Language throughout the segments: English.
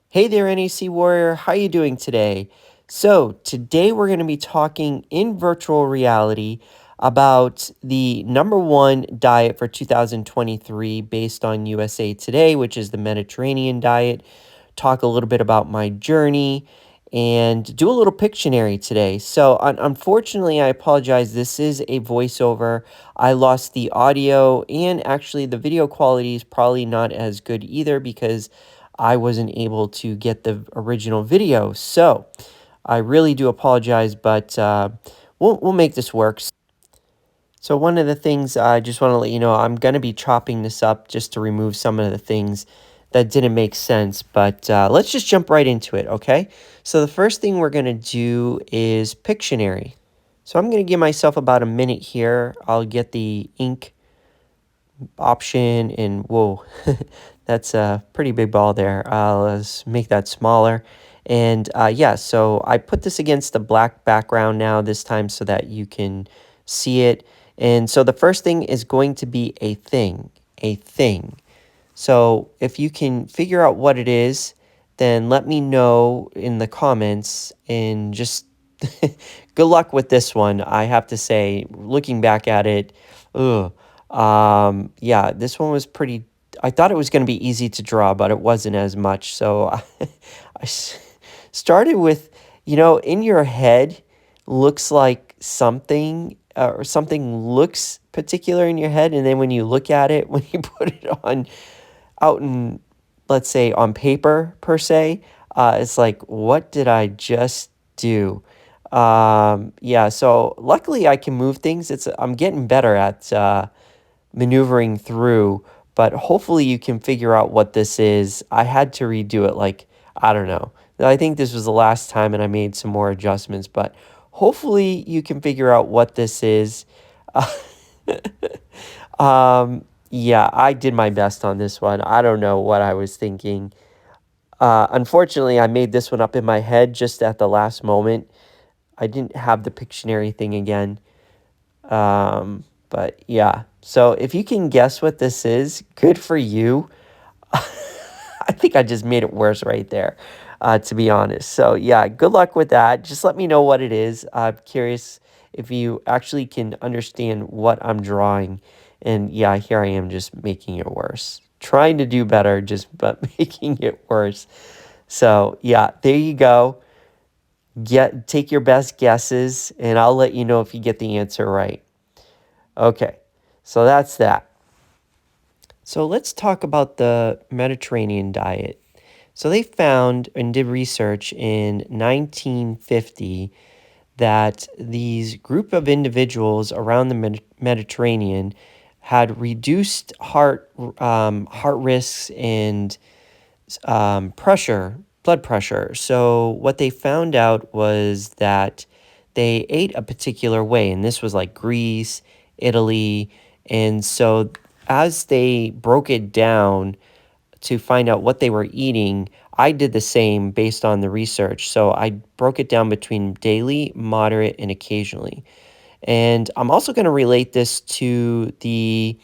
Hey there, NAC Warrior. How you doing today? So, today we're going to be talking in virtual reality about the number one diet for 2023 based on USA Today, which is the Mediterranean diet. Talk a little bit about my journey and do a little Pictionary today. So, unfortunately, I apologize. This is a voiceover. I lost the audio, and actually, the video quality is probably not as good either because I wasn't able to get the original video. So I really do apologize, but we'll make this work. So one of the things I just want to let you know, I'm going to be chopping this up just to remove some of the things that didn't make sense. But let's just jump right into it, okay? So the first thing we're going to do is Pictionary. So I'm going to give myself about a minute here. I'll get the ink option, and whoa, that's a pretty big ball there. Let's make that smaller. And yeah, so I put this against the black background now this time so that you can see it. And so the first thing is going to be a thing, a thing. So if you can figure out what it is, then let me know in the comments, and just good luck with this one. I have to say, looking back at it, ugh, yeah, this one was pretty. I thought it was going to be easy to draw, but it wasn't as much. So started with, in your head looks like something, or something looks particular in your head, and then when you look at it, when you put it on out in, let's say, on paper per se, it's like, what did I just do? Yeah, so luckily I can move things. I'm getting better at maneuvering through, but hopefully you can figure out what this is. I had to redo it, like, I don't know. I think this was the last time, and I made some more adjustments, but hopefully you can figure out what this is. Yeah, I did my best on this one. I don't know what I was thinking. Unfortunately, I made this one up in my head just at the last moment. I didn't have the Pictionary thing again. But yeah, so if you can guess what this is, good for you. I think I just made it worse right there, to be honest. So yeah, good luck with that. Just let me know what it is. I'm curious if you actually can understand what I'm drawing. And yeah, here I am just making it worse. Trying to do better, just but making it worse. So yeah, there you go. Take your best guesses, and I'll let you know if you get the answer right. Okay, so that's that. So let's talk about the Mediterranean diet. So they found and did research in 1950 that these group of individuals around the Mediterranean had reduced heart risks and blood pressure. So what they found out was that they ate a particular way, and this was like Greece, Italy, and so as they broke it down to find out what they were eating, I did the same based on the research. So I broke it down between daily, moderate, and occasionally. And I'm also going to relate this to the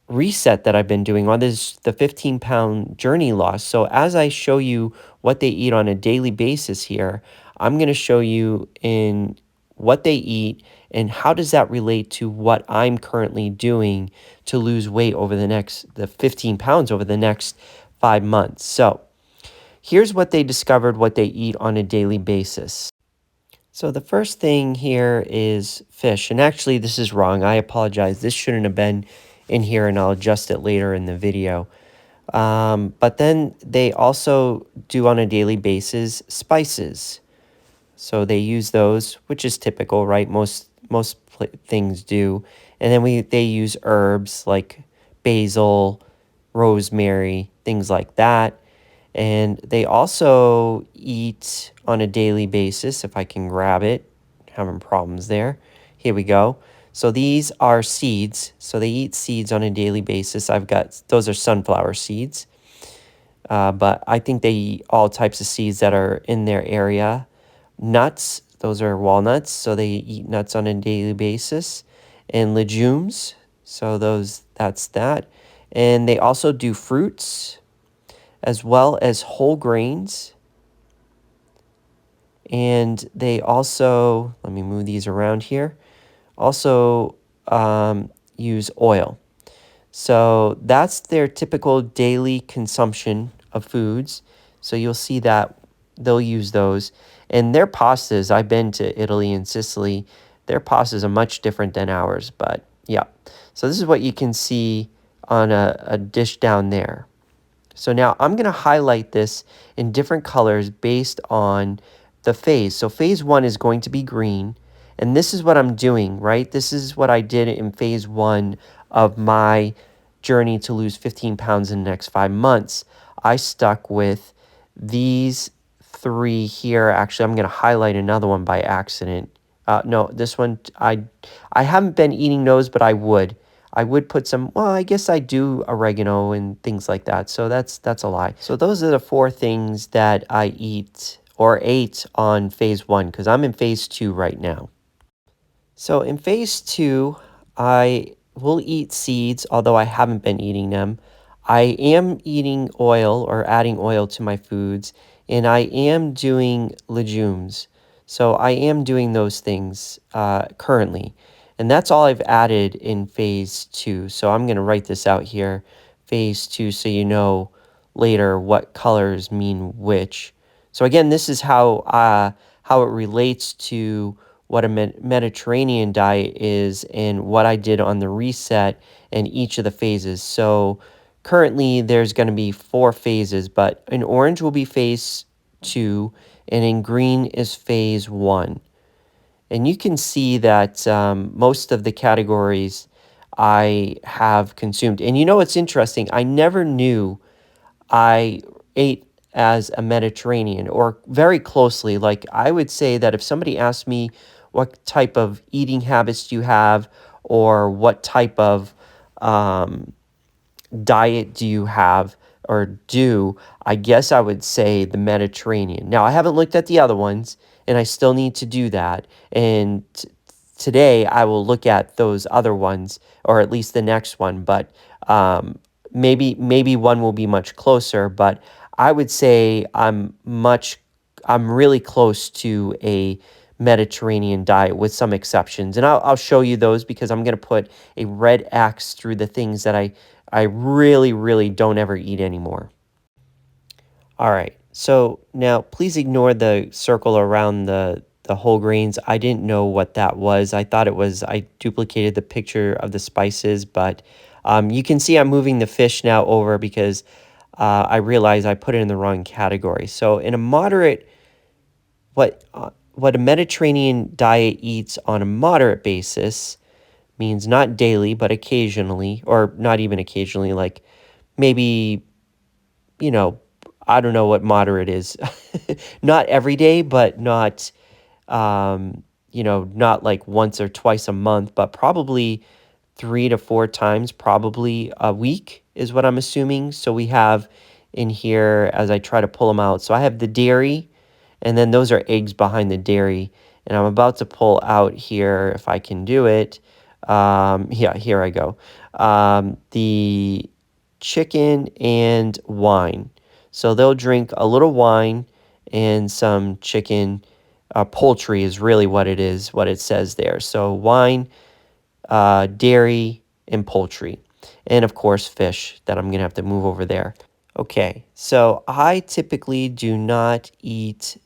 reset that I've been doing on this, the 15-pound journey loss. So as I show you what they eat on a daily basis here, I'm going to show you in what they eat and how does that relate to what I'm currently doing to lose weight over the 15 pounds over the next 5 months. So here's what they discovered, what they eat on a daily basis. So the first thing here is fish. And actually, this is wrong. I apologize. This shouldn't have been in here, and I'll adjust it later in the video. But then they also do on a daily basis spices. So they use those, which is typical, right? Most things do. And then they use herbs like basil, rosemary, things like that. And they also eat on a daily basis, if I can grab it. Having problems there. Here we go. So these are seeds. So they eat seeds on a daily basis. Those are sunflower seeds. But I think they eat all types of seeds that are in their area. Nuts, those are walnuts. So they eat nuts on a daily basis. And legumes, so that's that. And they also do fruits. as well as whole grains. And they also, let me move these around here, also use oil. So that's their typical daily consumption of foods. So you'll see that they'll use those. And their pastas, I've been to Italy and Sicily, their pastas are much different than ours. But yeah, so this is what you can see on a dish down there. So now I'm going to highlight this in different colors based on the phase. So phase one is going to be green. And this is what I'm doing, right? This is what I did in phase one of my journey to lose 15 pounds in the next 5 months. I stuck with these three here. Actually, I'm going to highlight another one by accident. No, this one, I haven't been eating those, but I would. I would put some, well, I guess I do oregano and things like that. So that's a lie. So those are the four things that I eat or ate on phase one, because I'm in phase two right now. So in phase two, I will eat seeds, although I haven't been eating them. I am eating oil or adding oil to my foods, and I am doing legumes. So I am doing those things currently. And that's all I've added in phase two. So I'm going to write this out here, phase two, so you know later what colors mean which. So again, this is how it relates to what a Mediterranean diet is and what I did on the reset and each of the phases. So currently there's going to be 4 phases, but in orange will be phase 2 and in green is phase 1. And you can see that most of the categories I have consumed. And you know what's interesting? I never knew I ate as a Mediterranean or very closely. Like I would say that if somebody asked me what type of eating habits do you have or what type of um, diet do you have or do, I guess I would say the Mediterranean. Now, I haven't looked at the other ones, and I still need to do that. And today, I will look at those other ones, or at least the next one. But maybe one will be much closer. But I would say I'm really close to a Mediterranean diet with some exceptions. And I'll show you those because I'm going to put a red X through the things that I really, really don't ever eat anymore. All right. So now please ignore the circle around the whole grains. I didn't know what that was. I thought it was, I duplicated the picture of the spices, but you can see I'm moving the fish now over because I realized I put it in the wrong category. So in a moderate, what a Mediterranean diet eats on a moderate basis means not daily, but occasionally, or not even occasionally, like maybe, you know, I don't know what moderate is. Not every day, but not, not like once or twice a month, but probably 3 to 4 times, probably a week is what I'm assuming. So we have in here as I try to pull them out. So I have the dairy, and then those are eggs behind the dairy. And I'm about to pull out here if I can do it. Yeah, here I go. The chicken and wine. So they'll drink a little wine and some chicken. Poultry is really what it is, what it says there. So wine, dairy, and poultry. And of course, fish that I'm going to have to move over there. Okay, so I typically do not eat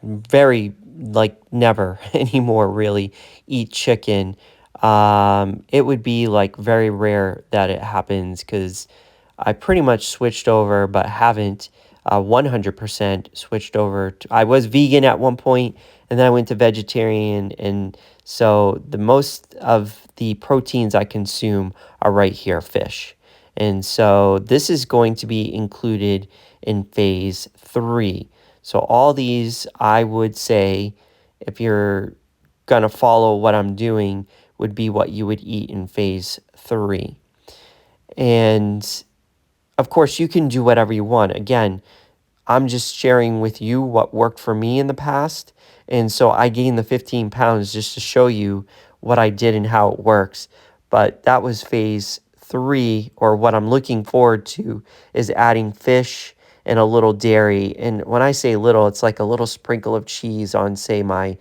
very, like, never anymore really eat chicken. It would be like very rare that it happens because I pretty much switched over, but haven't 100% switched over. I was vegan at one point, and then I went to vegetarian, and so the most of the proteins I consume are right here, fish. And so this is going to be included in phase 3. So all these, I would say, if you're going to follow what I'm doing, would be what you would eat in phase 3. And of course, you can do whatever you want. Again, I'm just sharing with you what worked for me in the past. And so I gained the 15 pounds just to show you what I did and how it works. But that was phase 3, or what I'm looking forward to, is adding fish and a little dairy. And when I say little, it's like a little sprinkle of cheese on, say, my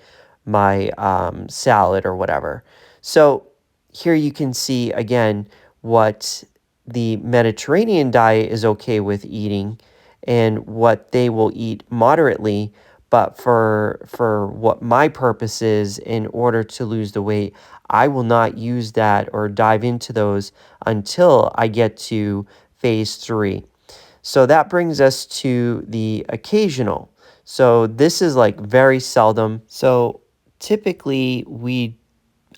salad or whatever. So here you can see again what the Mediterranean diet is okay with eating and what they will eat moderately. But for what my purpose is, in order to lose the weight, I will not use that or dive into those until I get to phase 3. So that brings us to the occasional. So this is like very seldom. So typically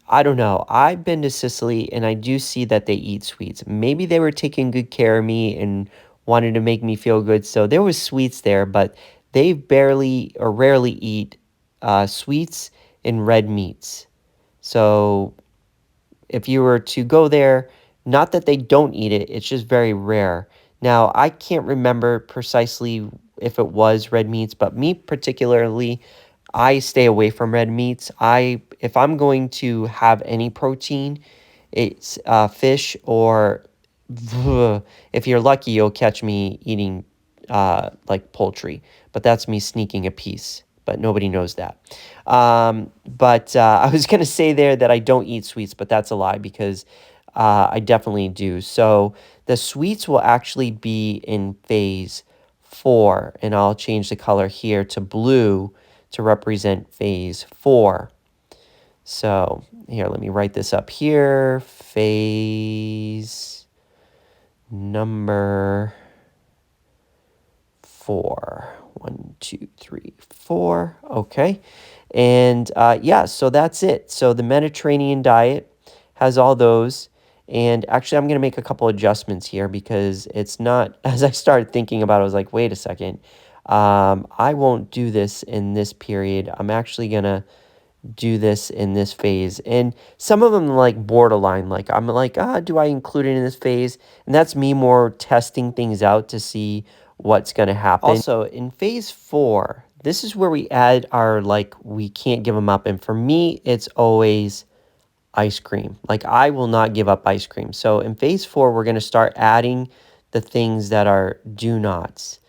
I don't know. I've been to Sicily and I do see that they eat sweets. Maybe they were taking good care of me and wanted to make me feel good. So there was sweets there, but they barely or rarely eat sweets and red meats. So if you were to go there, not that they don't eat it, it's just very rare. Now, I can't remember precisely if it was red meats, but me particularly, I stay away from red meats. If I'm going to have any protein, it's fish, or if you're lucky, you'll catch me eating like poultry. But that's me sneaking a piece. But nobody knows that. But I was going to say there that I don't eat sweets, but that's a lie because I definitely do. So the sweets will actually be in phase 4, and I'll change the color here to blue to represent phase 4. So here, let me write this up here. Phase number 4. 1, 2, 3, 4. Okay. And yeah, so that's it. So the Mediterranean diet has all those. And actually, I'm going to make a couple adjustments here because it's not, as I started thinking about it, I was like, wait a second. I won't do this in this period. I'm actually going to do this in this phase. And some of them like borderline, like I'm like, do I include it in this phase? And that's me more testing things out to see what's going to happen. Also, in phase 4, this is where we add our, like, we can't give them up. And for me, it's always ice cream. Like, I will not give up ice cream. So in phase 4, we're going to start adding the things that are do nots.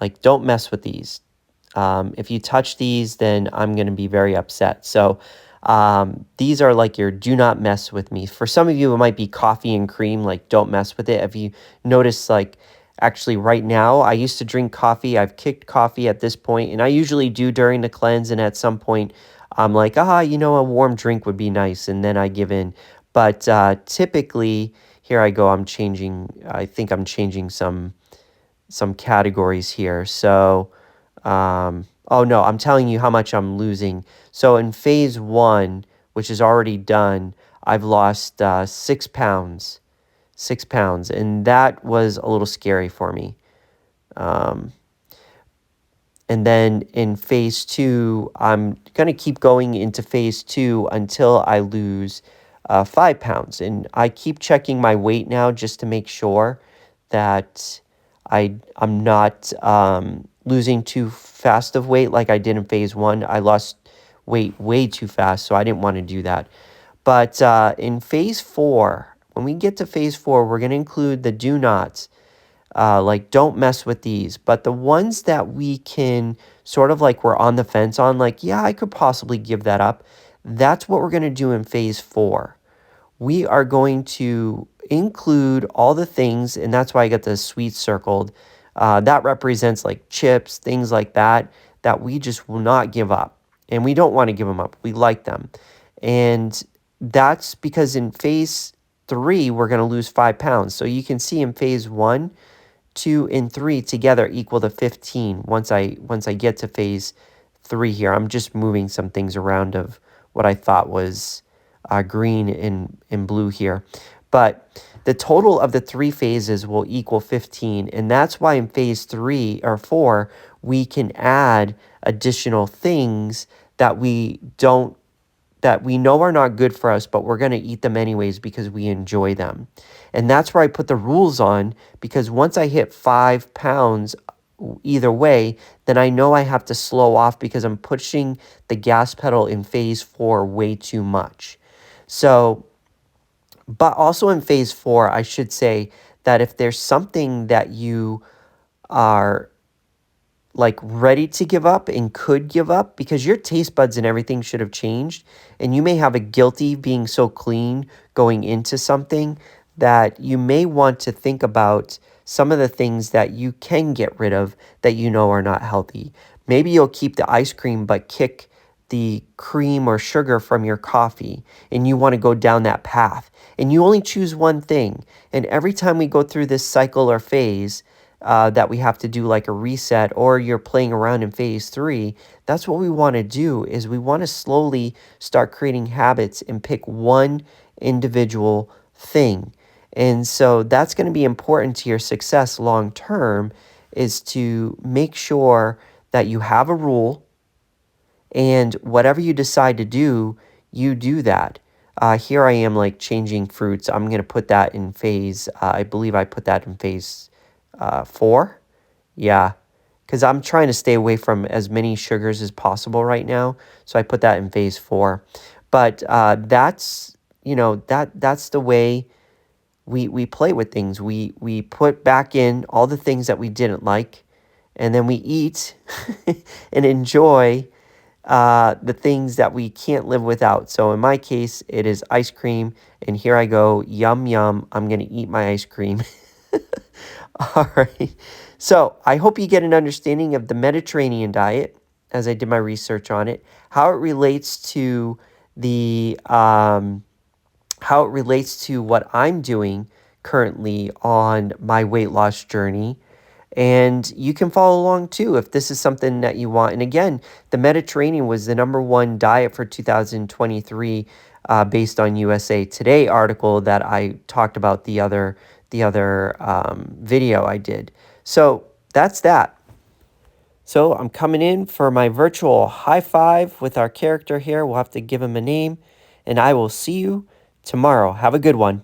Like, don't mess with these. If you touch these, then I'm going to be very upset. So these are like your do not mess with me. For some of you, it might be coffee and cream, like don't mess with it. If you notice, like actually right now, I used to drink coffee. I've kicked coffee at this point, and I usually do during the cleanse. And at some point, I'm like, a warm drink would be nice. And then I give in. But typically, here I go. I think I'm changing some categories here. So, oh no, I'm telling you how much I'm losing. So in phase 1, which is already done, I've lost 6 pounds. 6 pounds. And that was a little scary for me. And then in phase 2, I'm going to keep going into phase 2 until I lose 5 pounds. And I keep checking my weight now just to make sure that I'm not losing too fast of weight like I did in phase 1. I lost weight way too fast, so I didn't want to do that. But in phase 4, when we get to phase 4, we're going to include the do nots. Like, don't mess with these. But the ones that we can sort of like we're on the fence on, like, yeah, I could possibly give that up. That's what we're going to do in phase 4. We are going to include all the things, and that's why I got the sweets circled. That represents like chips, things like that, that we just will not give up. And we don't want to give them up. We like them. And that's because in phase 3, we're going to lose 5 pounds. So you can see in phase 1, 2, and 3 together equal to 15 once I get to phase 3 here. I'm just moving some things around of what I thought was green and blue here. But the total of the 3 phases will equal 15. And that's why in phase 3 or 4, we can add additional things that we know are not good for us, but we're going to eat them anyways because we enjoy them. And that's where I put the rules on, because once I hit 5 pounds either way, then I know I have to slow off because I'm pushing the gas pedal in phase 4 way too much. So But also in phase 4, I should say that if there's something that you are like ready to give up and could give up, because your taste buds and everything should have changed, and you may have a guilty being so clean going into something that you may want to think about some of the things that you can get rid of that you know are not healthy. Maybe you'll keep the ice cream but kick the cream or sugar from your coffee, and you want to go down that path, and you only choose one thing. And every time we go through this cycle or phase, that we have to do like a reset, or you're playing around in phase 3, that's what we want to do, is we want to slowly start creating habits and pick one individual thing. And so that's going to be important to your success long term, is to make sure that you have a rule, and whatever you decide to do, you do that. Here I am like changing fruits. I'm going to put that in phase, I believe I put that in phase 4. Yeah, because I'm trying to stay away from as many sugars as possible right now. So I put that in phase 4. But that's, that's the way we play with things. We put back in all the things that we didn't like, and then we eat and enjoy the things that we can't live without. So in my case, it is ice cream. And here I go. Yum, yum. I'm going to eat my ice cream. All right. So I hope you get an understanding of the Mediterranean diet as I did my research on it, how it relates to the how it relates to what I'm doing currently on my weight loss journey. And you can follow along too if this is something that you want. And again, the Mediterranean was the #1 diet for 2023, based on USA Today article that I talked about the other video I did. So that's that. So I'm coming in for my virtual high five with our character here. We'll have to give him a name, and I will see you tomorrow. Have a good one.